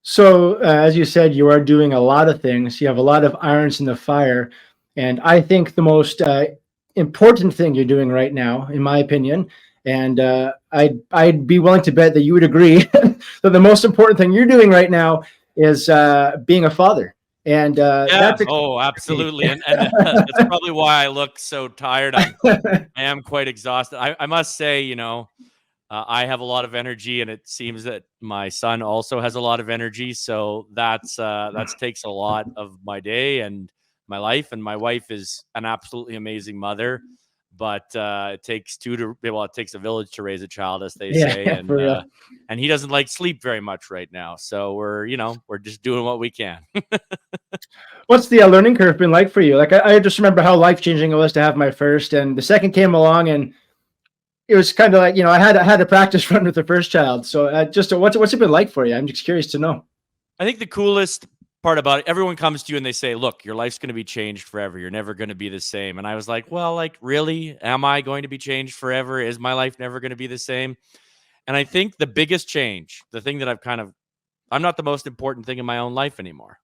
So, as you said, you are doing a lot of things. You have a lot of irons in the fire. And I think the most important thing you're doing right now, in my opinion, and I'd be willing to bet that you would agree that the most important thing you're doing right now is being a father. And Yeah. that's a Oh, absolutely. And that's probably why I look so tired. I am quite exhausted. I must say, I have a lot of energy, and it seems that my son also has a lot of energy. So that takes a lot of my day and my life. And my wife is an absolutely amazing mother, but it takes it takes a village to raise a child, as they say. yeah, for real. And he doesn't like sleep very much right now. So we're just doing what we can. What's the learning curve been like for you? Like, I just remember how life changing it was to have my first, and the second came along, and it was kind of like, I had a practice run with the first child. So what's it been like for you? I'm just curious to know. I think the coolest part about it, everyone comes to you and they say, look, your life's going to be changed forever. You're never going to be the same. And I was like, well, like, really? Am I going to be changed forever? Is my life never going to be the same? And I think the biggest change, the thing that I'm not the most important thing in my own life anymore.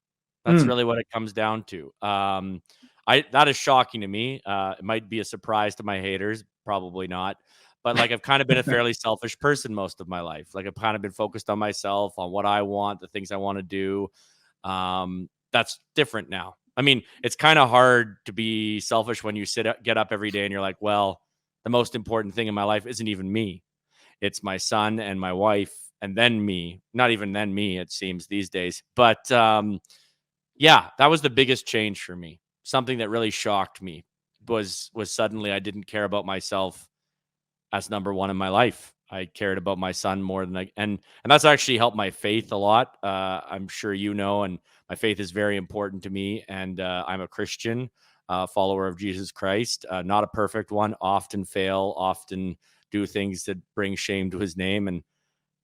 That's really what it comes down to. That is shocking to me. It might be a surprise to my haters, probably not. But like, I've kind of been a fairly selfish person most of my life. Like, I've kind of been focused on myself, on what I want, the things I want to do. That's different now. I mean, it's kind of hard to be selfish when you get up every day and you're like, well, the most important thing in my life isn't even me. It's my son and my wife, and then me. Not even then me, it seems these days. But yeah, that was the biggest change for me. Something that really shocked me was suddenly I didn't care about myself as number one in my life. I cared about my son more than and that's actually helped my faith a lot. I'm sure and my faith is very important to me. And I'm a Christian, follower of Jesus Christ. Not a perfect one. Often fail. Often do things that bring shame to His name,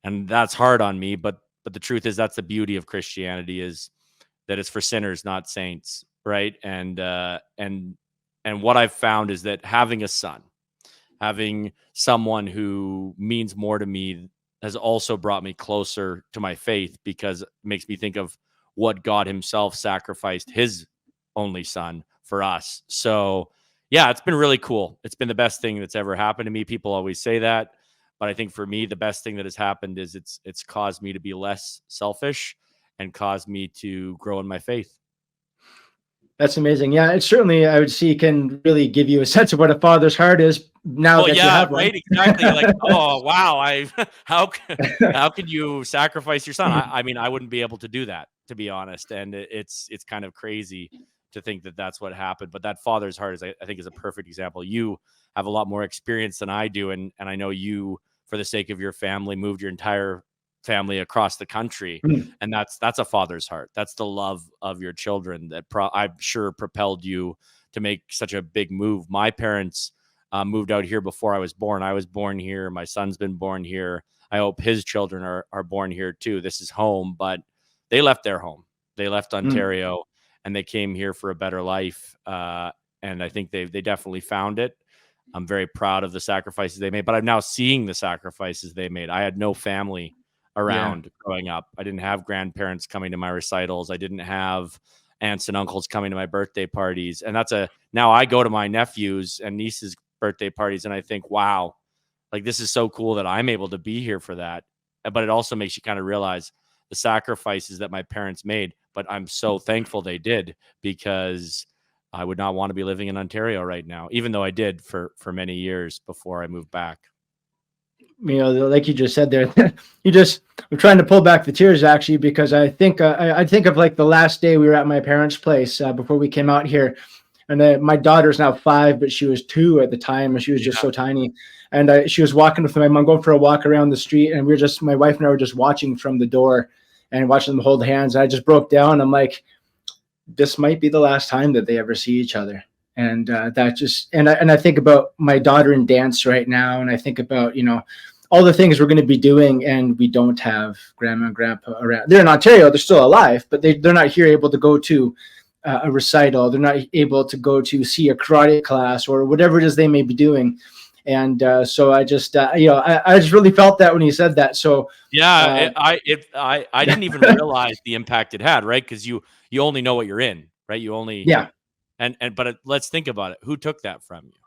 and that's hard on me. But the truth is, that's the beauty of Christianity, is that it's for sinners, not saints, right? And what I've found is that having a son, having someone who means more to me, has also brought me closer to my faith, because it makes me think of what God Himself sacrificed His only son for us. So yeah, it's been really cool. It's been the best thing that's ever happened to me. People always say that, but I think for me, the best thing that has happened is it's caused me to be less selfish and caused me to grow in my faith. That's amazing. Yeah, it certainly, I would see, can really give you a sense of what a father's heart is now that you have one. Right, exactly. Like, oh wow, how can you sacrifice your son? I mean, I wouldn't be able to do that, to be honest. And it's kind of crazy to think that that's what happened. But that father's heart I think is a perfect example. You have a lot more experience than I do, and I know you, for the sake of your family, moved your entire family across the country, and that's a father's heart. That's the love of your children that I'm sure propelled you to make such a big move. My parents moved out here before I was born. I was born here. My son's been born here. I hope his children are born here too. This is home, but they left their home. They left Ontario and they came here for a better life. And I think they definitely found it. I'm very proud of the sacrifices they made, but I'm now seeing the sacrifices they made. I had no family around growing up. I didn't have grandparents coming to my recitals. I didn't have aunts and uncles coming to my birthday parties. And now I go to my nephews and nieces' birthday parties and I think, wow, like, this is so cool that I'm able to be here for that. But it also makes you kind of realize the sacrifices that my parents made, but I'm so thankful they did, because I would not want to be living in Ontario right now, even though I did for many years before I moved back. Like you just said there, I'm trying to pull back the tears, actually, because I think I think of like the last day we were at my parents' place before we came out here. And my daughter's now 5, but she was 2 at the time, and she was just so tiny. And she was walking with my mom, going for a walk around the street, and my wife and I were just watching from the door and watching them hold hands. And I just broke down. I'm like, this might be the last time that they ever see each other. And I think about my daughter in dance right now, and I think about all the things we're going to be doing, and we don't have grandma and grandpa around. They're in Ontario, they're still alive, but they're not here able to go to a recital. They're not able to go to see a karate class or whatever it is they may be doing. And so I just, I just really felt that when he said that. So Yeah, I didn't even realize the impact it had, right? Because you only know what you're in, right? You only yeah, but let's think about it. Who took that from you,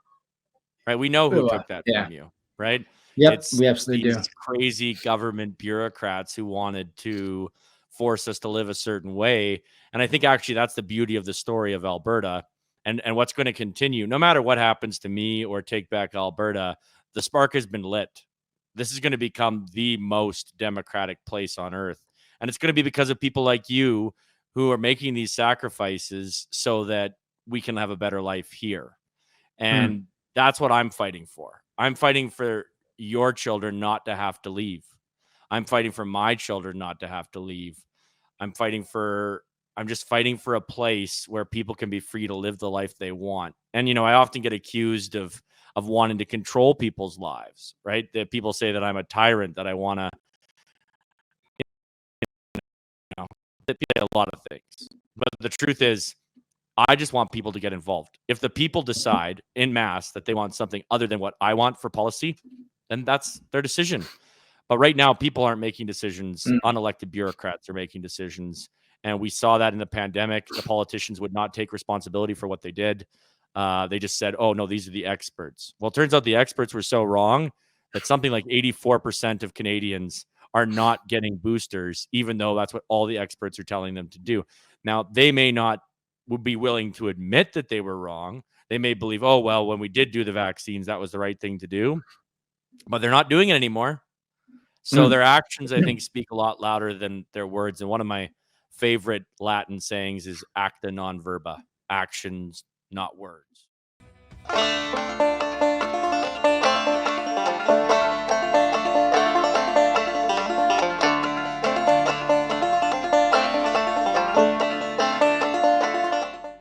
right? We know who took that yeah, from you, right? yep, It's we absolutely these do. crazy government bureaucrats who wanted to force us to live a certain way. And I think actually that's the beauty of the story of Alberta and what's going to continue. No matter what happens to me or Take Back Alberta, the spark has been lit. This is going to become the most democratic place on earth. And it's going to be because of people like you who are making these sacrifices so that we can have a better life here. Mm, And that's what I'm fighting for. I'm fighting for your children not to have to leave. I'm fighting for my children not to have to leave. I'm just fighting for a place where people can be free to live the life they want. And I often get accused of wanting to control people's lives, right? That people say that I'm a tyrant, that I want to manipulate a lot of things. But the truth is, I just want people to get involved. If the people decide in mass that they want something other than what I want for policy, then that's their decision. But right now, people aren't making decisions. mm, Unelected bureaucrats are making decisions. And we saw that in the pandemic. The politicians would not take responsibility for what they did. They just said, oh, no, these are the experts. Well, it turns out the experts were so wrong that something like 84% of Canadians are not getting boosters, even though that's what all the experts are telling them to do. Now, they may not would be willing to admit that they were wrong. They may believe, oh, well, when we did do the vaccines, that was the right thing to do, but they're not doing it anymore. So mm. their actions, I think, speak a lot louder than their words. And one of my favorite Latin sayings is acta non verba, actions, not words.